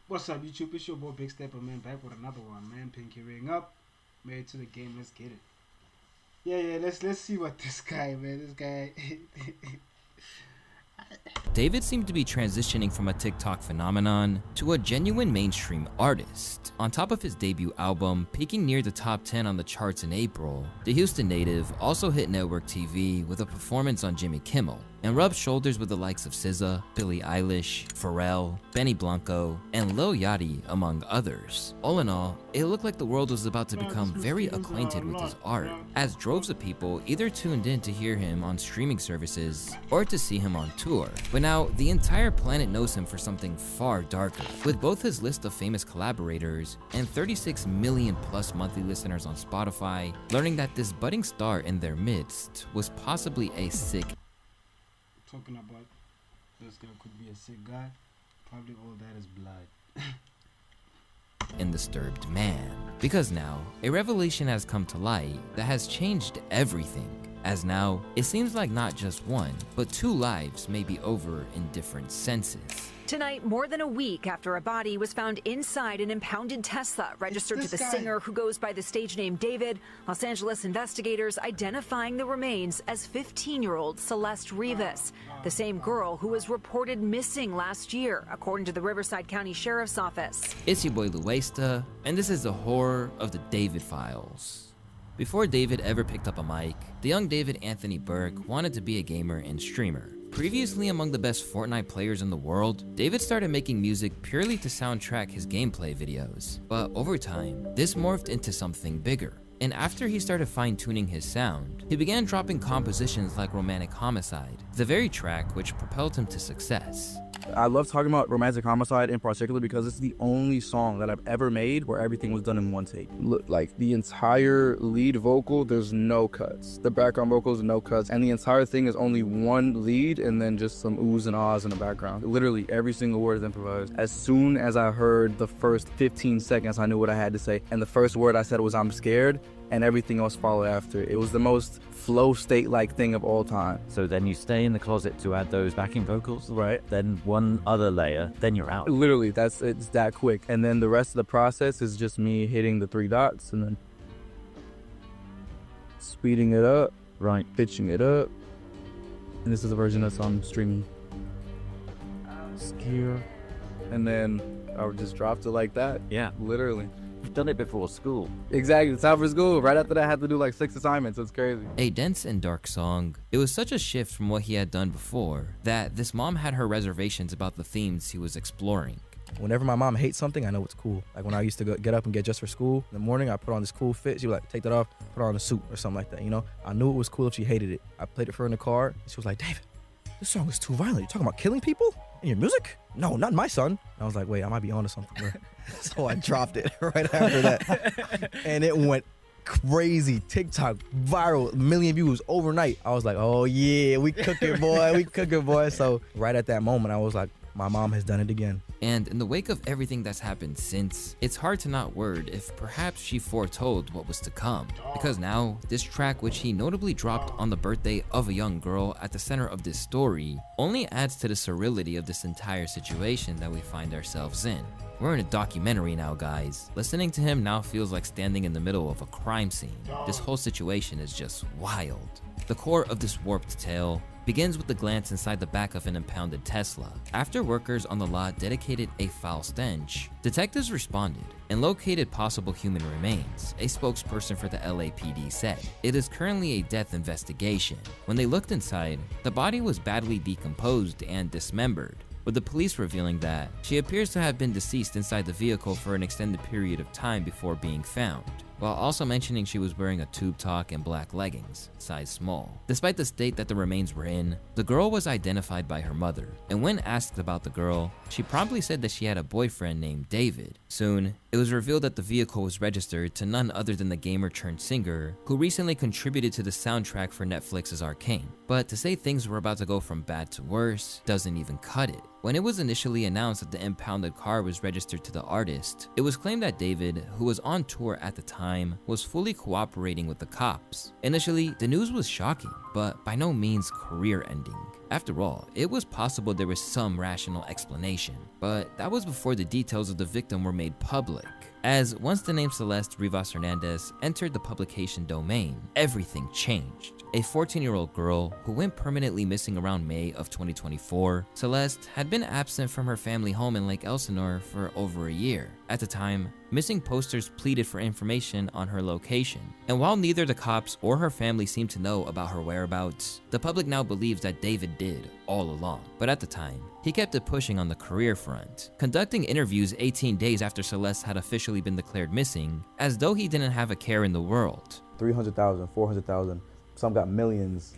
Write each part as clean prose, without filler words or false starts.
What's up, YouTube? It's your boy Big Stepper, man, back with another one, man. Pinky ring up, married to the game. Let's get it. Yeah. Let's see what this guy, man. This guy. David seemed to be transitioning from a TikTok phenomenon to a genuine mainstream artist. On top of his debut album, peaking near the top 10 on the charts in April, the Houston native also hit network TV with a performance on Jimmy Kimmel, and rubbed shoulders with the likes of SZA, Billie Eilish, Pharrell, Benny Blanco, and Lil Yachty, among others. All in all, it looked like the world was about to become very acquainted with his art, as droves of people either tuned in to hear him on streaming services or to see him on tour. But now, the entire planet knows him for something far darker, with both his list of famous collaborators and 36 million plus monthly listeners on Spotify learning that this budding star in their midst was possibly a sick Talking about this guy could be a sick guy. Probably all that is blood. and disturbed man. Because now, a revelation has come to light that has changed everything. As now, it seems like not just one, but two lives may be over in different senses. Tonight, more than a week after a body was found inside an impounded Tesla registered to the singer who goes by the stage name David, Los Angeles investigators identifying the remains as 15-year-old Celeste Rivas, the same girl who was reported missing last year, according to the Riverside County Sheriff's Office. It's your boy Luesta, and this is the horror of the David Files. Before David ever picked up a mic, the young David Anthony Burke wanted to be a gamer and streamer. Previously among the best Fortnite players in the world, David started making music purely to soundtrack his gameplay videos. But over time, this morphed into something bigger. And after he started fine-tuning his sound, he began dropping compositions like Romantic Homicide, the very track which propelled him to success. I love talking about Romantic Homicide in particular because it's the only song that I've ever made where everything was done in one take. Look, like the entire lead vocal, there's no cuts. The background vocals, no cuts. And the entire thing is only one lead and then just some oohs and ahs in the background. Literally every single word is improvised. As soon as I heard the first 15 seconds, I knew what I had to say. And the first word I said was, "I'm scared," and everything else followed after. It was the most flow state-like thing of all time. So then you stay in the closet to add those backing vocals, Right. then one other layer, then you're out. Literally, it's that quick. And then the rest of the process is just me hitting the three dots and then speeding it up, Right. pitching it up. And this is the version that's on streaming. Secure. And then I just dropped it like that. Yeah. Literally. You've done it before school. Exactly. It's time for school. Right after that, I had to do like 6 assignments. It's crazy. A dense and dark song, it was such a shift from what he had done before that this mom had her reservations about the themes he was exploring. Whenever my mom hates something, I know it's cool. Like when I used to get up and get dressed for school in the morning, I put on this cool fit. She would like, take that off, put on a suit or something like that, you know? I knew it was cool if she hated it. I played it for her in the car. And she was like, "David, this song is too violent. You talking about killing people in your music? No, not my son." And I was like, wait, I might be onto something. Bro. So I dropped it right after that. And it went crazy. TikTok, viral, 1 million views overnight. I was like, oh yeah, we cooking, boy. We cooking, boy. So right at that moment, I was like, my mom has done it again. And in the wake of everything that's happened since, it's hard to not word if perhaps she foretold what was to come. Because now, this track which he notably dropped on the birthday of a young girl at the center of this story only adds to the surreality of this entire situation that we find ourselves in. We're in a documentary now, guys. Listening to him now feels like standing in the middle of a crime scene. This whole situation is just wild. The core of this warped tale begins with the glance inside the back of an impounded Tesla. After workers on the lot dedicated a foul stench, detectives responded and located possible human remains, a spokesperson for the LAPD said. It is currently a death investigation. When they looked inside, the body was badly decomposed and dismembered, with the police revealing that she appears to have been deceased inside the vehicle for an extended period of time before being found, while also mentioning she was wearing a tube top and black leggings, size small. Despite the state that the remains were in, the girl was identified by her mother, and when asked about the girl, she promptly said that she had a boyfriend named David. Soon, it was revealed that the vehicle was registered to none other than the gamer-turned-singer who recently contributed to the soundtrack for Netflix's Arcane. But to say things were about to go from bad to worse doesn't even cut it. When it was initially announced that the impounded car was registered to the artist, it was claimed that David, who was on tour at the time, was fully cooperating with the cops. Initially, the news was shocking, but by no means career-ending. After all, it was possible there was some rational explanation, but that was before the details of the victim were made public. As once the name Celeste Rivas Hernandez entered the publication domain, everything changed. A 14-year-old girl who went permanently missing around May of 2024, Celeste had been absent from her family home in Lake Elsinore for over a year. At the time, missing posters pleaded for information on her location, and while neither the cops or her family seemed to know about her whereabouts, the public now believes that David did all along. But at the time, he kept it pushing on the career front, conducting interviews 18 days after Celeste had officially been declared missing, as though he didn't have a care in the world. 300,000, 400,000. Some got millions,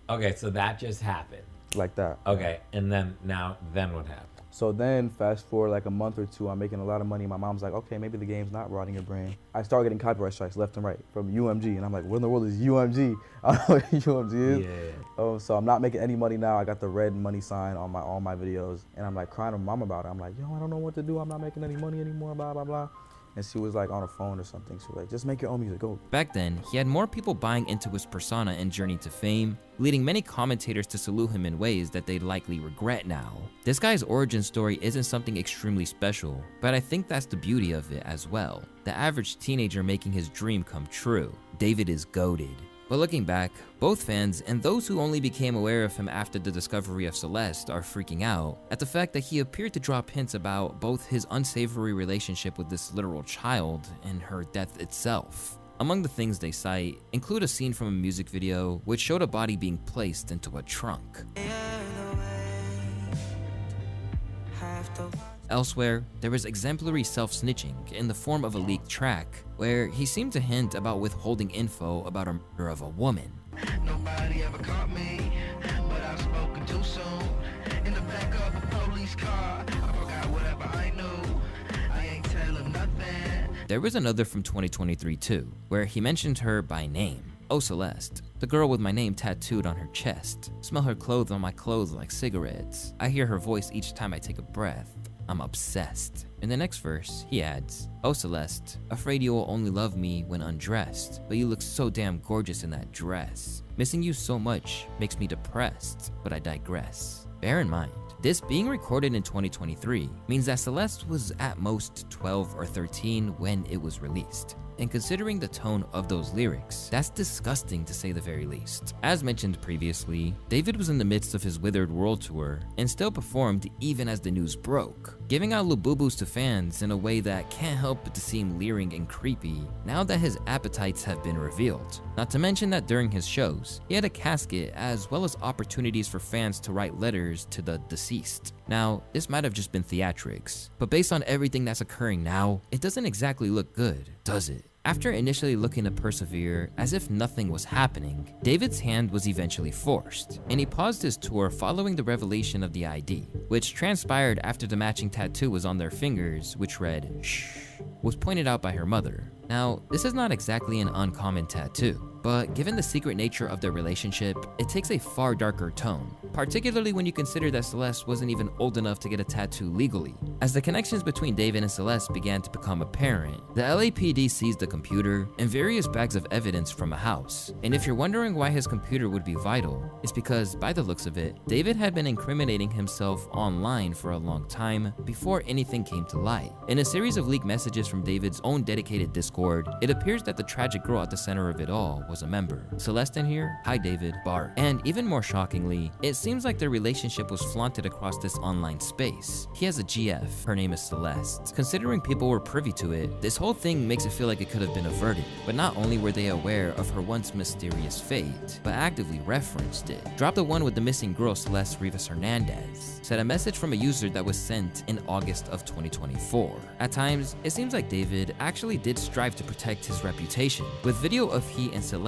Okay, so that just happened. like that. Okay, and then what happened? So then fast forward like a month or two, I'm making a lot of money. My mom's like, okay, maybe the game's not rotting your brain. I start getting copyright strikes left and right from UMG. And I'm like, what in the world is UMG? I don't know what UMG is. Yeah. So I'm not making any money now. I got the red money sign on all my videos. And I'm like crying to my mom about it. I'm like, yo, I don't know what to do. I'm not making any money anymore, blah, blah, blah. And she was like on a phone or something. She was like, just make your own music, go. Back then, he had more people buying into his persona and journey to fame, leading many commentators to salute him in ways that they'd likely regret now. This guy's origin story isn't something extremely special, but I think that's the beauty of it as well. The average teenager making his dream come true. David is goated. But looking back, both fans and those who only became aware of him after the discovery of Celeste are freaking out at the fact that he appeared to drop hints about both his unsavory relationship with this literal child and her death itself. Among the things they cite include a scene from a music video which showed a body being placed into a trunk. Elsewhere, there was exemplary self-snitching in the form of a leaked track, where he seemed to hint about withholding info about a murder of a woman. Nobody ever caught me, but I've spoken too soon. In the back of a police car, I forgot whatever I knew. I ain't telling nothing. There was another from 2023 too, where he mentioned her by name. Oh Celeste, the girl with my name tattooed on her chest. Smell her clothes on my clothes like cigarettes. I hear her voice each time I take a breath. I'm obsessed. In the next verse, he adds, Oh Celeste, afraid you will only love me when undressed, but you look so damn gorgeous in that dress. Missing you so much makes me depressed, but I digress. Bear in mind, this being recorded in 2023 means that Celeste was at most 12 or 13 when it was released. And considering the tone of those lyrics, that's disgusting to say the very least. As mentioned previously, David was in the midst of his Withered World Tour and still performed even as the news broke, giving out Lububus to fans in a way that can't help but to seem leering and creepy now that his appetites have been revealed. Not to mention that during his shows, he had a casket as well as opportunities for fans to write letters to the deceased. Now, this might have just been theatrics, but based on everything that's occurring now, it doesn't exactly look good, does it? After initially looking to persevere as if nothing was happening, David's hand was eventually forced, and he paused his tour following the revelation of the ID, which transpired after the matching tattoo was on their fingers, which read, "Shh," was pointed out by her mother. Now, this is not exactly an uncommon tattoo, but given the secret nature of their relationship, it takes a far darker tone, particularly when you consider that Celeste wasn't even old enough to get a tattoo legally. As the connections between David and Celeste began to become apparent, the LAPD seized a computer and various bags of evidence from a house. And if you're wondering why his computer would be vital, it's because, by the looks of it, David had been incriminating himself online for a long time before anything came to light. In a series of leaked messages from David's own dedicated Discord, it appears that the tragic girl at the center of it all was a member. Celeste in here, hi David, Bart. And even more shockingly, it seems like their relationship was flaunted across this online space. He has a GF, her name is Celeste. Considering people were privy to it, this whole thing makes it feel like it could have been averted. But not only were they aware of her once mysterious fate, but actively referenced it. Drop the one with the missing girl Celeste Rivas Hernandez. Said a message from a user that was sent in August of 2024. At times, it seems like David actually did strive to protect his reputation, with video of he and Celeste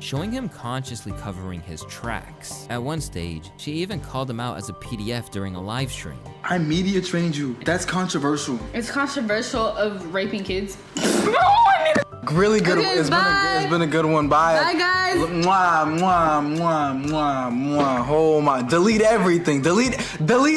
showing him consciously covering his tracks. At one stage, she even called him out as a PDF during a live stream. I media trained you. That's controversial. It's controversial of raping kids. Really good. Okay, It's been a good one. Bye. Bye, guys. Mwah, mwah, mwah, mwah, mwah. Oh my. Delete everything. Delete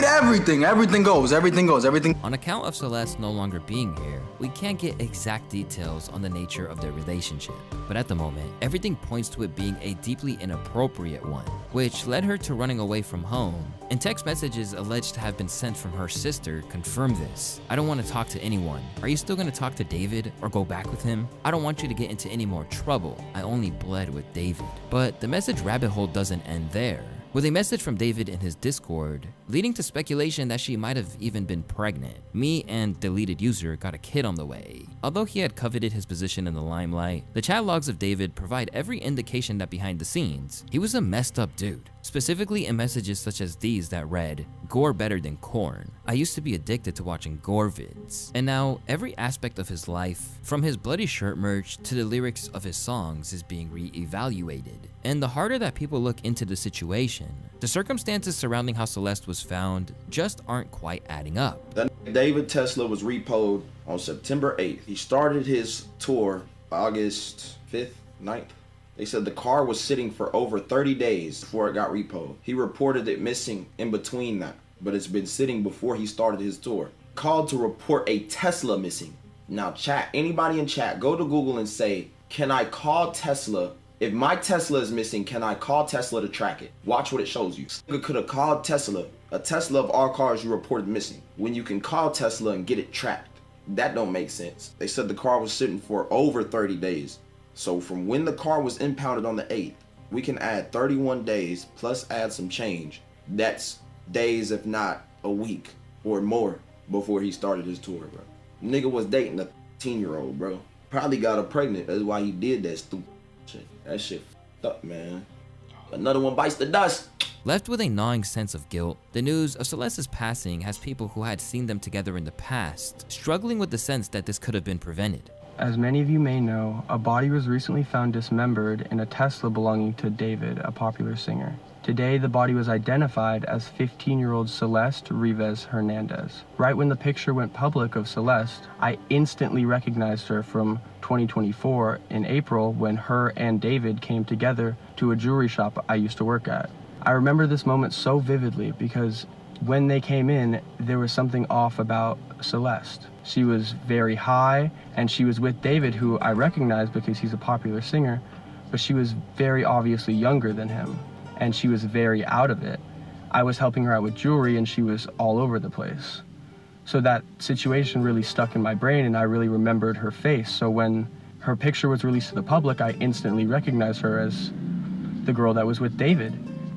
everything. Everything goes. On account of Celeste no longer being here, we can't get exact details on the nature of their relationship. But at the moment, everything points to it being a deeply inappropriate one, which led her to running away from home. And text messages alleged to have been sent from her sister confirm this. I don't want to talk to anyone. Are you still going to talk to David or go back with him? I don't want you to get into any more trouble. I only bled with David. But the message rabbit hole doesn't end there, with a message from David in his Discord, leading to speculation that she might have even been pregnant. Me and deleted user got a kid on the way. Although he had coveted his position in the limelight, the chat logs of David provide every indication that behind the scenes, he was a messed up dude. Specifically in messages such as these that read, "Gore better than corn. I used to be addicted to watching gore vids." And now every aspect of his life, from his bloody shirt merch to the lyrics of his songs, is being re-evaluated. And the harder that people look into the situation, the circumstances surrounding how Celeste was found just aren't quite adding up. That David Tesla was repoed on September 8th. He started his tour August 5th, 9th. They said the car was sitting for over 30 days before it got repoed. He reported it missing in between that, but it's been sitting before he started his tour. Called to report a Tesla missing. Now chat, anybody in chat, go to Google and say, can I call Tesla? If my Tesla is missing, can I call Tesla to track it? Watch what it shows you. You could have called Tesla, a Tesla of all cars you reported missing, when you can call Tesla and get it tracked. That don't make sense. They said the car was sitting for over 30 days. So from when the car was impounded on the 8th, we can add 31 days plus add some change. That's days, if not a week or more, before he started his tour, bro. Nigga was dating a 13-year-old, bro. Probably got her pregnant. That's why he did that stupid shit. That shit f***ed up, man. Another one bites the dust. Left with a gnawing sense of guilt, the news of Celeste's passing has people who had seen them together in the past struggling with the sense that this could have been prevented. As many of you may know, a body was recently found dismembered in a Tesla belonging to David, a popular singer. Today, the body was identified as 15-year-old Celeste Rivas Hernandez. Right when the picture went public of Celeste, I instantly recognized her from 2024 in April when her and David came together to a jewelry shop I used to work at. I remember this moment so vividly because when they came in, there was something off about Celeste. She was very high, and she was with David, who I recognized because he's a popular singer, but she was very obviously younger than him, and she was very out of it. I was helping her out with jewelry, and she was all over the place. So that situation really stuck in my brain, and I really remembered her face. So when her picture was released to the public, I instantly recognized her as the girl that was with David.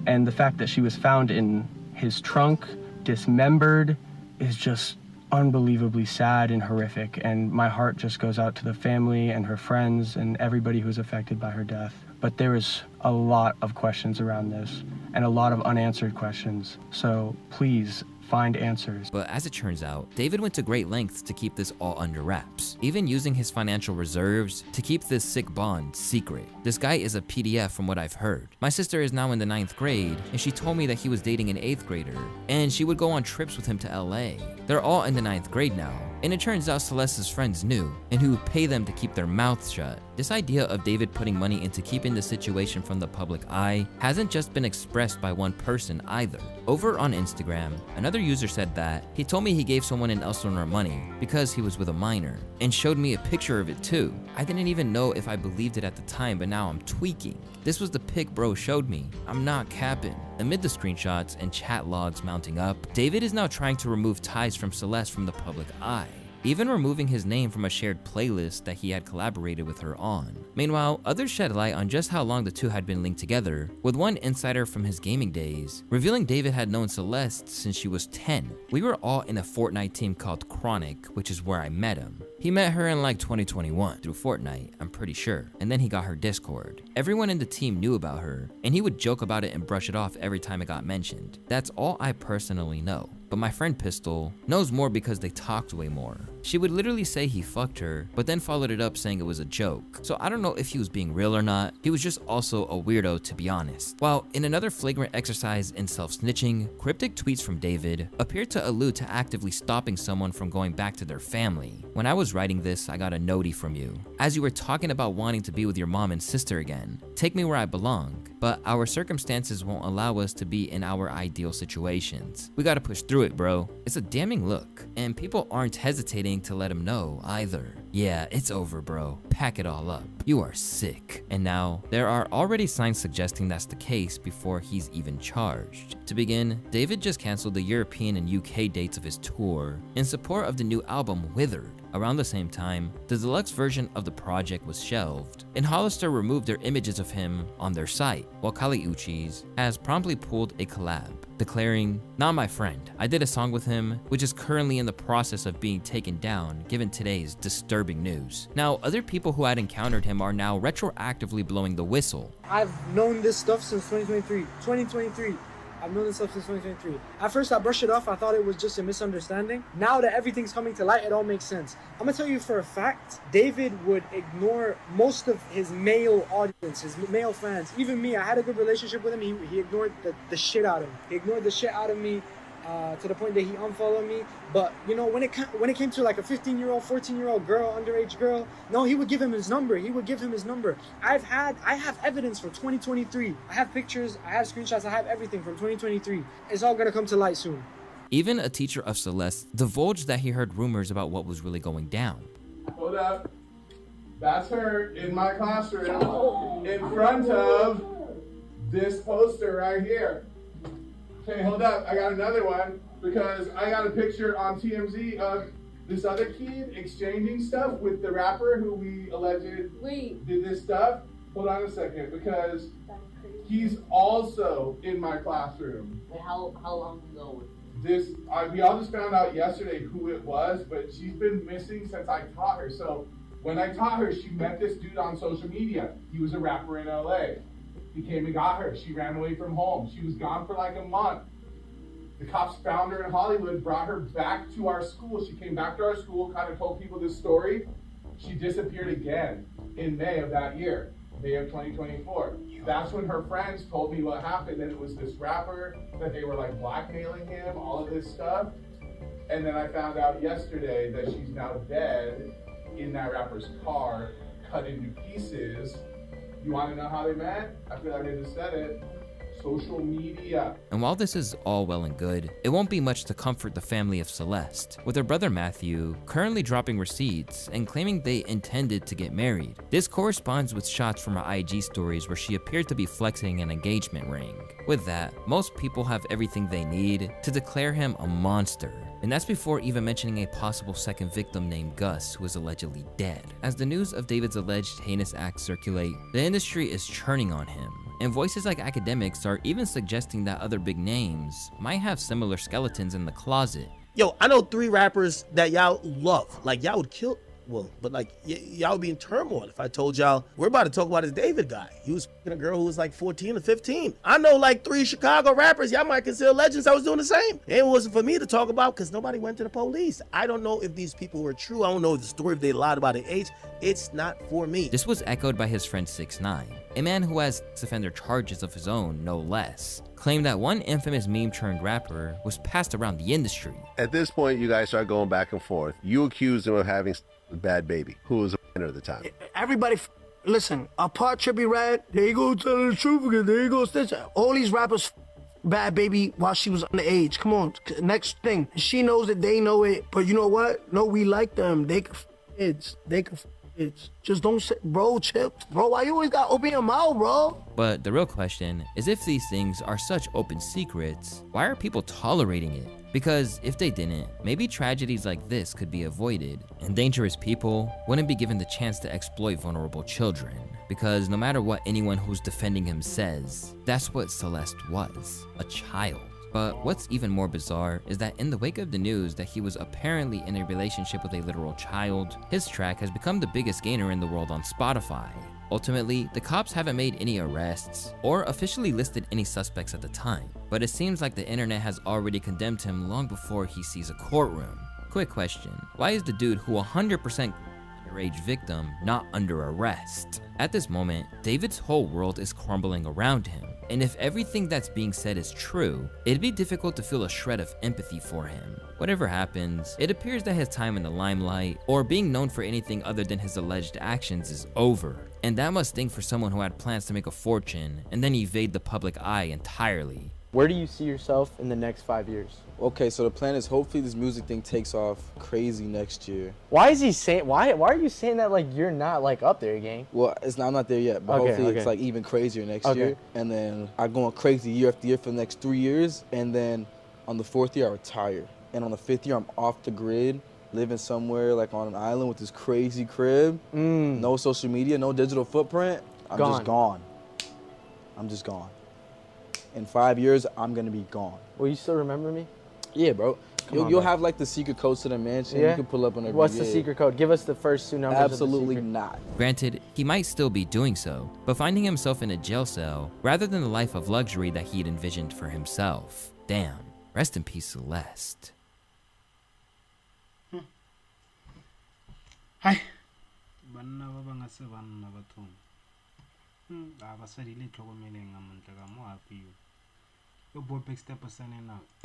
And the fact that she was found in his trunk, dismembered, is just unbelievably sad and horrific, and my heart just goes out to the family and her friends and everybody who's affected by her death. But there is a lot of questions around this and a lot of unanswered questions, so please find answers. But as it turns out, David went to great lengths to keep this all under wraps, even using his financial reserves to keep this sick bond secret. This guy is a PDF from what I've heard. My sister is now in the 9th grade, and she told me that he was dating an 8th grader, and she would go on trips with him to LA. They're all in the 9th grade now, and it turns out Celeste's friends knew, and who pay them to keep their mouths shut. This idea of David putting money into keeping the situation from the public eye hasn't just been expressed by one person either. Over on Instagram, another user said that he told me he gave someone in Elsinore money because he was with a minor, and showed me a picture of it too. I didn't even know if I believed it at the time, but now I'm tweaking. This was the pic bro showed me. I'm not capping. Amid the screenshots and chat logs mounting up, David is now trying to remove ties from Celeste from the public eye, even removing his name from a shared playlist that he had collaborated with her on. Meanwhile, others shed light on just how long the two had been linked together, with one insider from his gaming days revealing David had known Celeste since she was 10. We were all in a Fortnite team called Chronic, which is where I met him. He met her in like 2021 through Fortnite, I'm pretty sure, and then he got her Discord. Everyone in the team knew about her, and he would joke about it and brush it off every time it got mentioned. That's all I personally know. But my friend Pistol knows more because they talked way more. She would literally say he fucked her, but then followed it up saying it was a joke. So I don't know if he was being real or not. He was just also a weirdo, to be honest. While in another flagrant exercise in self-snitching, cryptic tweets from David appeared to allude to actively stopping someone from going back to their family. When I was was writing this, I got a notie from you. As you were talking about wanting to be with your mom and sister again, take me where I belong, but our circumstances won't allow us to be in our ideal situations. We gotta push through it, bro. It's a damning look, and people aren't hesitating to let him know either. Yeah, it's over, bro. Pack it all up. You are sick. And now, there are already signs suggesting that's the case before he's even charged. To begin, David just canceled the European and UK dates of his tour in support of the new album Withered. Around the same time, the deluxe version of the project was shelved, and Hollister removed their images of him on their site, while Kali Uchis has promptly pulled a collab, declaring, "Not my friend. I did a song with him, which is currently in the process of being taken down given today's disturbing news." Now, other people who had encountered him are now retroactively blowing the whistle. I've known this stuff since 2023. I've known this stuff since 2023. At first, I brushed it off. I thought it was just a misunderstanding. Now that everything's coming to light, it all makes sense. I'm gonna tell you for a fact, David would ignore most of his male audience, his male fans. Even me, I had a good relationship with him. He ignored the shit out of me. He ignored the shit out of me to the point that he unfollowed me. But you know, when it came to like a 15-year-old, 14-year-old girl, underage girl, no, he would give him his number. I have evidence from 2023. I have pictures, I have screenshots, I have everything from 2023. It's all gonna come to light soon. Even a teacher of Celeste divulged that he heard rumors about what was really going down. Hold up. That's her in my classroom in front of this poster right here. Okay, hold up. I got another one because I got a picture on TMZ of this other kid exchanging stuff with the rapper who we alleged did this stuff. Hold on a second, because he's also in my classroom. How long ago? We all just found out yesterday who it was, but she's been missing since I taught her. So when I taught her, she met this dude on social media. He was a rapper in LA. He came and got her. She ran away from home. She was gone for like a month. The cops found her in Hollywood, brought her back to our school. She came back to our school, kind of told people this story. She disappeared again in May of that year, May of 2024. That's when her friends told me what happened, and it was this rapper, that they were like blackmailing him, all of this stuff. And then I found out yesterday that she's now dead in that rapper's car, cut into pieces. You want to know how they met? I feel like I just said it. Social media. And while this is all well and good, it won't be much to comfort the family of Celeste, with her brother Matthew currently dropping receipts and claiming they intended to get married. This corresponds with shots from her IG stories where she appeared to be flexing an engagement ring. With that, most people have everything they need to declare him a monster. And that's before even mentioning a possible second victim named Gus, who is allegedly dead. As the news of David's alleged heinous acts circulate, the industry is churning on him. And voices like academics are even suggesting that other big names might have similar skeletons in the closet. Yo, I know 3 rappers that y'all love. Like, y'all would kill, well, but like, y'all would be in turmoil if I told y'all, we're about to talk about this David guy. He was f***ing a girl who was like 14 or 15. I know like 3 Chicago rappers y'all might consider legends. I was doing the same. It wasn't for me to talk about because nobody went to the police. I don't know if these people were true. I don't know the story, if they lied about their age. It's not for me. This was echoed by his friend 6ix9ine, a man who has sex offender charges of his own, no less, claimed that one infamous meme-turned rapper was passed around the industry. At this point, you guys start going back and forth. You accused him of having with Bad Baby, who was a minor at the time. Everybody, listen, apart Trippie Redd, there you go telling the truth again, there you go Stitch. All these rappers Bad Baby while she was underage. Come on, next thing. She knows it, they know it, but you know what? No, we like them. They can kids. They can kids. Just don't say, bro, chill. Bro, why you always gotta open your mouth, bro? But the real question is, if these things are such open secrets, why are people tolerating it? Because if they didn't, maybe tragedies like this could be avoided, and dangerous people wouldn't be given the chance to exploit vulnerable children. Because no matter what anyone who's defending him says, that's what Celeste was, a child. But what's even more bizarre is that in the wake of the news that he was apparently in a relationship with a literal child, his track has become the biggest gainer in the world on Spotify. Ultimately, the cops haven't made any arrests or officially listed any suspects at the time, but it seems like the internet has already condemned him long before he sees a courtroom. Quick question, why is the dude who 100% underage victim not under arrest? At this moment, David's whole world is crumbling around him, And if everything that's being said is true, it'd be difficult to feel a shred of empathy for him. Whatever happens, it appears that his time in the limelight, or being known for anything other than his alleged actions, is over. And that must sting for someone who had plans to make a fortune and then evade the public eye entirely. Where do you see yourself in the next 5 years? Okay, so the plan is hopefully this music thing takes off crazy next year. Why is he saying? Why are you saying that like you're not like up there, gang? Well, I'm not there yet, but hopefully it's like even crazier next year. And then I'm going crazy year after year for the next 3 years. And then on the 4th year, I retire. And on the 5th year, I'm off the grid, living somewhere like on an island with this crazy crib. No social media, no digital footprint. I'm just gone. I'm just gone. In 5 years, I'm gonna be gone. Will you still remember me? Yeah, bro. You'll have like the secret codes to the mansion. Yeah? You can pull up on every What's the secret code? Give us the first 2 numbers. Absolutely of the secret. not. Granted, he might still be doing so, but finding himself in a jail cell rather than the life of luxury that he'd envisioned for himself. Damn. Rest in peace, Celeste. Hi. Banna ba bangase banna bathong. Abasadi le tlhokomeleng a mantle ka mo hape yo. Yo bo big step sana na.